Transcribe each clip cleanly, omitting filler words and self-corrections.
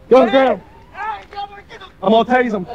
Go on the ground. I'm gonna tase him.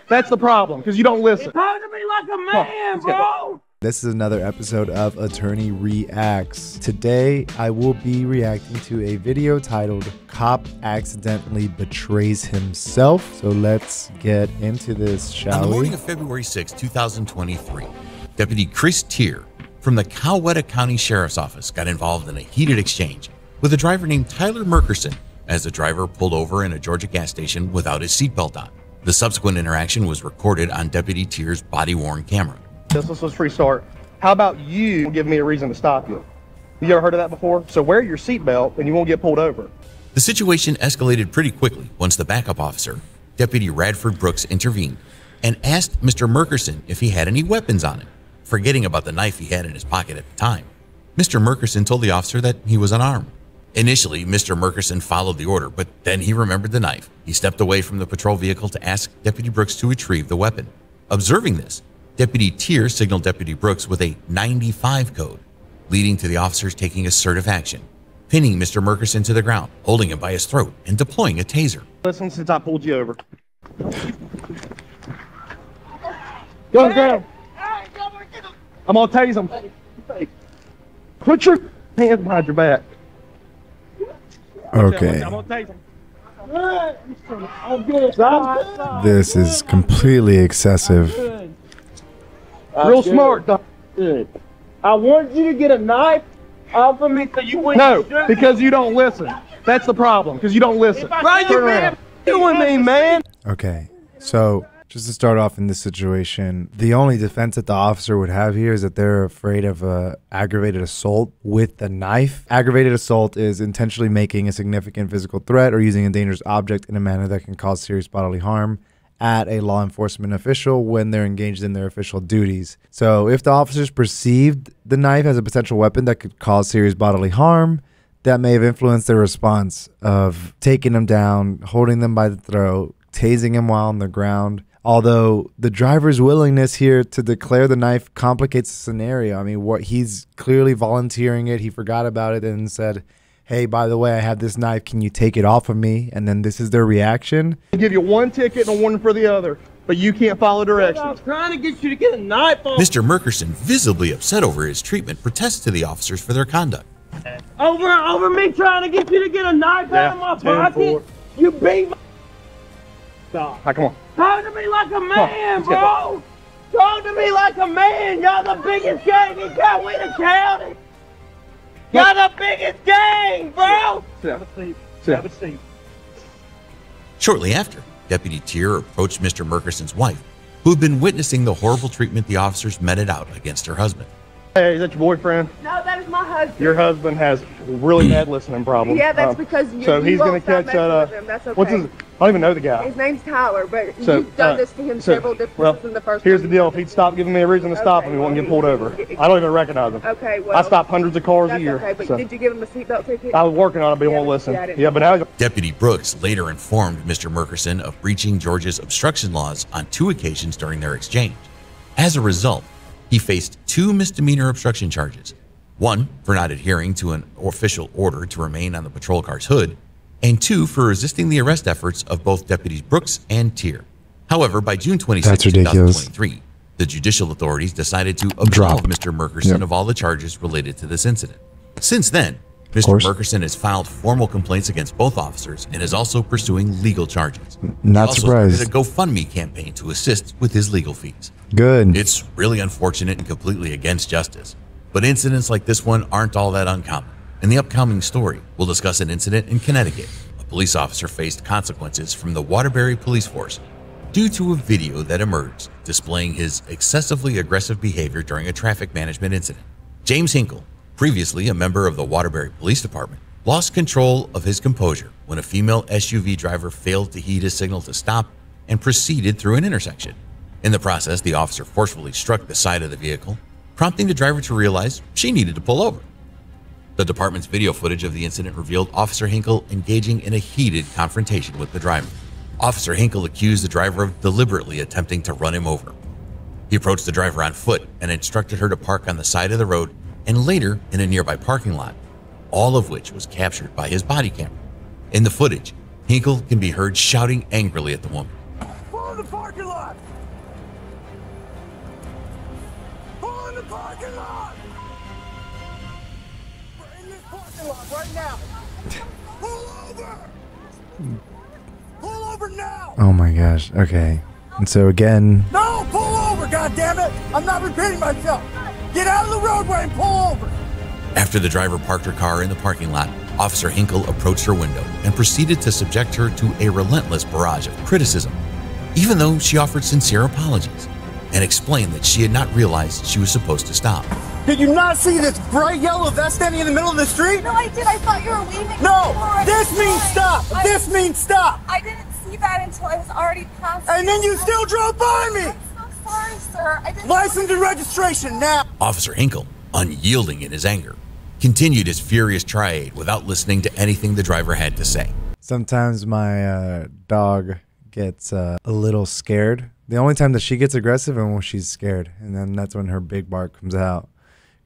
That's the problem, because you don't listen. Talk to me like a man, bro. This is another episode of Attorney Reacts. Today, I will be reacting to a video titled Cop Accidentally Betrays Himself. So let's get into this, shall we? On the morning of February 6, 2023, Deputy Chris Tier from the Coweta County Sheriff's Office got involved in a heated exchange with a driver named Tyler Merkerson as the driver pulled over in a Georgia gas station without his seatbelt on. The subsequent interaction was recorded on Deputy Tier's body-worn camera. Let's restart. How about you give me a reason to stop you? You ever heard of that before? So wear your seatbelt and you won't get pulled over. The situation escalated pretty quickly once the backup officer, Deputy Radford Brooks, intervened and asked Mr. Merkerson if he had any weapons on him, forgetting about the knife he had in his pocket at the time. Mr. Merkerson told the officer that he was unarmed. Initially, Mr. Merkerson followed the order, but then he remembered the knife. He stepped away from the patrol vehicle to ask Deputy Brooks to retrieve the weapon. Observing this, Deputy Tier signaled Deputy Brooks with a 95 code, leading to the officers taking assertive action, pinning Mr. Merkerson to the ground, holding him by his throat, and deploying a taser. Listen, since I pulled you over. Go on the ground. I'm gonna tase him. Put your hands behind your back. Okay. I'm gonna tase him. This is completely excessive. Real smart. Good. I want you to get a knife off of me so you wouldn't No, shoot me. because you don't listen. That's the problem, because you don't listen. Right, you Turn around. doing me, man. Okay, so just to start off in this situation, the only defense that the officer would have here is that they're afraid of aggravated assault with the knife. Aggravated assault is intentionally making a significant physical threat or using a dangerous object in a manner that can cause serious bodily harm at a law enforcement official when they're engaged in their official duties. So if the officers perceived the knife as a potential weapon that could cause serious bodily harm, that may have influenced their response of taking them down, holding them by the throat, tasing him while on the ground. Although the driver's willingness here to declare the knife complicates the scenario. I mean, what he's clearly volunteering it. He forgot about it and said, hey, by the way, I have this knife. Can you take it off of me? And then this is their reaction. I'll give you one ticket and a warning for the other, but you can't follow I'm directions. trying to get you to get a knife off. Mr. Merkerson, visibly upset over his treatment, protests to the officers for their conduct. Over me trying to get you to get a knife out of my 10-4. pocket. You beat my. Stop. Come on. Talk to me like a man, let's bro. Talk to me like a man. Y'all the biggest gang in Coweta County. Y'all the biggest gang, bro. Have a seat. Have a seat. Shortly after, Deputy Tier approached Mr. Merkerson's wife, who had been witnessing the horrible treatment the officers meted out against her husband. Hey, is that your boyfriend? No, that is my husband. Your husband has really bad listening problems. Yeah, that's because you. So he's going won't to catch stop messing that. with him. That's okay. What's his? I don't even know the guy. His name's Tyler, but So, you've done this to him several different times in the first. Here's the time. deal. If he'd stop giving me a reason to stop him, he won't get pulled over. I don't even recognize him. Okay, well. I stop hundreds of cars a That's year. okay, but so. did you give him a seatbelt ticket? I was working on it, but he won't listen. Yeah, but now he's Deputy Brooks later informed Mr. Merkerson of breaching Georgia's obstruction laws on 2 occasions during their exchange. As a result, he faced 2 misdemeanor obstruction charges. 1 for not adhering to an official order to remain on the patrol car's hood, and 2 for resisting the arrest efforts of both Deputies Brooks and Tier. However, by June 26, 2023, the judicial authorities decided to absolve Mr. Merkerson of all the charges related to this incident. Since then, Mr. Merkerson has filed formal complaints against both officers and is also pursuing legal charges. Not surprised. He also started a GoFundMe campaign to assist with his legal fees. Good. It's really unfortunate and completely against justice. But incidents like this one aren't all that uncommon. In the upcoming story, we'll discuss an incident in Connecticut. A police officer faced consequences from the Waterbury Police Force due to a video that emerged displaying his excessively aggressive behavior during a traffic management incident. James Hinkle, previously a member of the Waterbury Police Department, lost control of his composure when a female SUV driver failed to heed his signal to stop and proceeded through an intersection. In the process, the officer forcefully struck the side of the vehicle, prompting the driver to realize she needed to pull over. The department's video footage of the incident revealed Officer Hinkle engaging in a heated confrontation with the driver. Officer Hinkle accused the driver of deliberately attempting to run him over. He approached the driver on foot and instructed her to park on the side of the road and later in a nearby parking lot, all of which was captured by his body camera. In the footage, Hinkle can be heard shouting angrily at the woman. Pull in the parking lot! Pull in the parking lot! We're in this parking lot right now! Pull over! Pull over now! Oh my gosh. Okay. And so again, No, pull over, goddammit! I'm not repeating myself! Get out of the roadway and pull over! After the driver parked her car in the parking lot, Officer Hinkle approached her window and proceeded to subject her to a relentless barrage of criticism, even though she offered sincere apologies and explained that she had not realized she was supposed to stop. Did you not see this bright yellow vest standing in the middle of the street? No, I did. I thought you were waving. No! before. This means stop! This means stop! I didn't see that until I was already past. And then you still drove by me! I'm so sorry, sir. I didn't. License and registration now! Officer Hinkle, unyielding in his anger, continued his furious tirade without listening to anything the driver had to say. sometimes my dog gets a little scared. The only time that she gets aggressive is when she's scared, and then that's when her big bark comes out.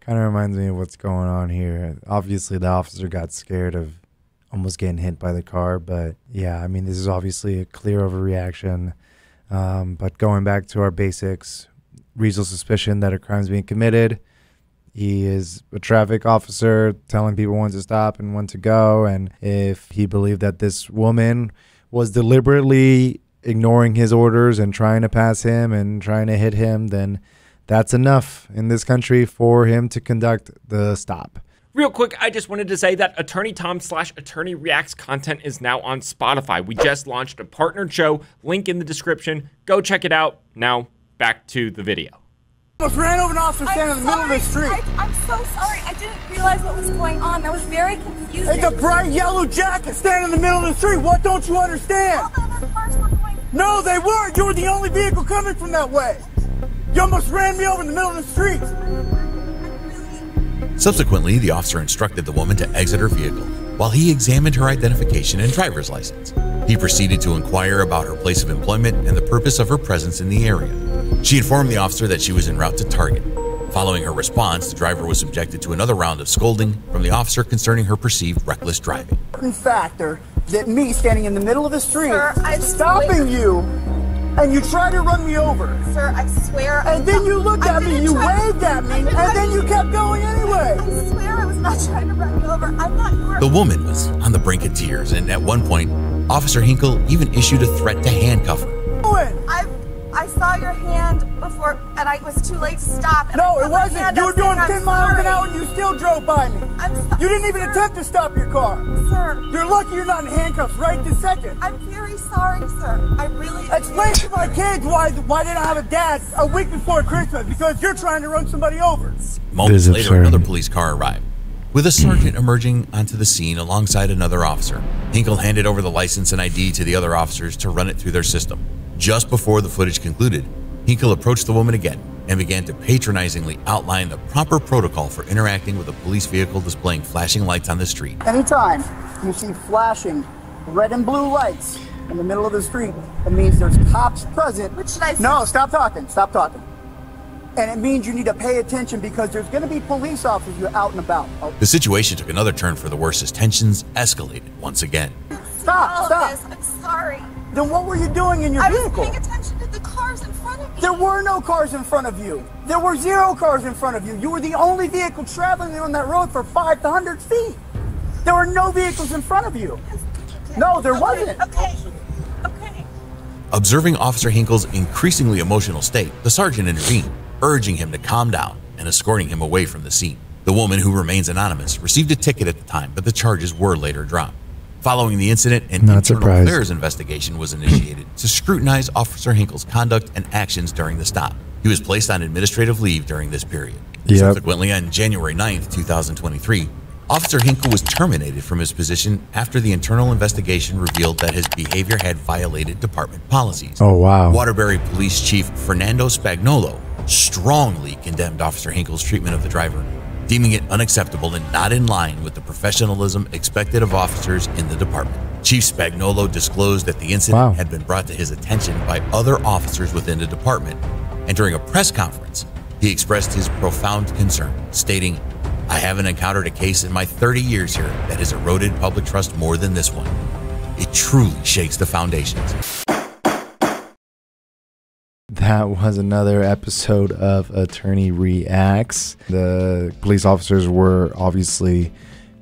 Kind of reminds me of what's going on here. Obviously, the officer got scared of almost getting hit by the car, but yeah, I mean, this is obviously a clear overreaction. But going back to our basics, reasonable suspicion that a crime is being committed. He is a traffic officer telling people when to stop and when to go, and if he believed that this woman was deliberately ignoring his orders and trying to pass him and trying to hit him, then that's enough in this country for him to conduct the stop. Real quick, I just wanted to say that Attorney Tom / Attorney Reacts content is now on Spotify. We just launched a partnered show, link in the description. Go check it out. Now, back to the video. Almost ran over an officer standing in the middle of the street. I'm so sorry. I didn't realize what was going on. That was very confusing. It's a bright yellow jacket standing in the middle of the street. What don't you understand? All the other cars were going. No, they weren't. You were the only vehicle coming from that way. You almost ran me over in the middle of the street. Subsequently, the officer instructed the woman to exit her vehicle while he examined her identification and driver's license. He proceeded to inquire about her place of employment and the purpose of her presence in the area. She informed the officer that she was en route to Target. Following her response, the driver was subjected to another round of scolding from the officer concerning her perceived reckless driving. Factor that me standing in the middle of the street, Sir, I'm stopping you, and you try to run me over. Sir, I swear. And then you looked at me, you waved at me, and then you kept going anyway. I swear I was not trying to run you over. I thought you were. The woman was on the brink of tears, and at one point, Officer Hinkle even issued a threat to handcuff her. I saw your hand before, and I was too late to stop. And No, I it put my wasn't. hand You were up saying, doing 10 "I'm miles an sorry." hour and you still drove by me. I'm sorry. You didn't even attempt to stop your car. Sir, You're lucky you're not in handcuffs right this second. I'm very sorry, sir. I really. Explain to my kids why they don't have a dad a week before Christmas, because you're trying to run somebody over. Moments This is later, absurd. another police car arrived, with a sergeant emerging onto the scene alongside another officer. Hinkle handed over the license and ID to the other officers to run it through their system. Just before the footage concluded, Hinkle approached the woman again and began to patronizingly outline the proper protocol for interacting with a police vehicle displaying flashing lights on the street. Anytime you see flashing red and blue lights in the middle of the street, it means there's cops present. What should I say? No, stop talking. Stop talking. And it means you need to pay attention because there's going to be police officers you're out and about. Oh, The situation took another turn for the worse as tensions escalated once again. stop, stop. This. I'm sorry. Then what were you doing in your I was vehicle? paying attention to the cars in front of me. There were no cars in front of you. There were 0 cars in front of you. You were the only vehicle traveling on that road for 500 feet. There were no vehicles in front of you. No, there wasn't. Okay. Observing Officer Hinkle's increasingly emotional state, the sergeant intervened, urging him to calm down and escorting him away from the scene. The woman, who remains anonymous, received a ticket at the time, but the charges were later dropped. Following the incident, an Not internal surprised. affairs investigation was initiated to scrutinize Officer Hinkle's conduct and actions during the stop. He was placed on administrative leave during this period. Yep. Subsequently, on January 9th, 2023, Officer Hinkle was terminated from his position after the internal investigation revealed that his behavior had violated department policies. Oh, wow. Waterbury Police Chief Fernando Spagnolo strongly condemned Officer Hinkle's treatment of the driver, deeming it unacceptable and not in line with the professionalism expected of officers in the department. Chief Spagnolo disclosed that the incident Wow. had been brought to his attention by other officers within the department, and during a press conference, he expressed his profound concern, stating, "I haven't encountered a case in my 30 years here that has eroded public trust more than this one." It truly shakes the foundations. That was another episode of Attorney Reacts. The police officers were obviously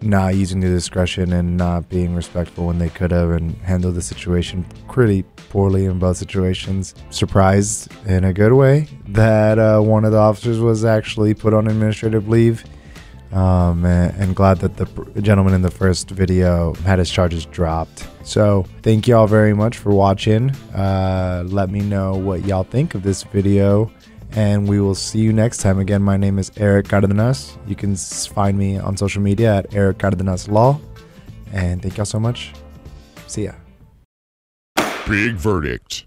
not using their discretion and not being respectful when they could have, and handled the situation pretty poorly in both situations. Surprised in a good way that one of the officers was actually put on administrative leave. And glad that the gentleman in the first video had his charges dropped. So thank y'all very much for watching. Let me know what y'all think of this video, and we will see you next time. Again, my name is Eric Cardenas. You can find me on social media at Eric Cardenas Law. And thank y'all so much. See ya. Big verdict.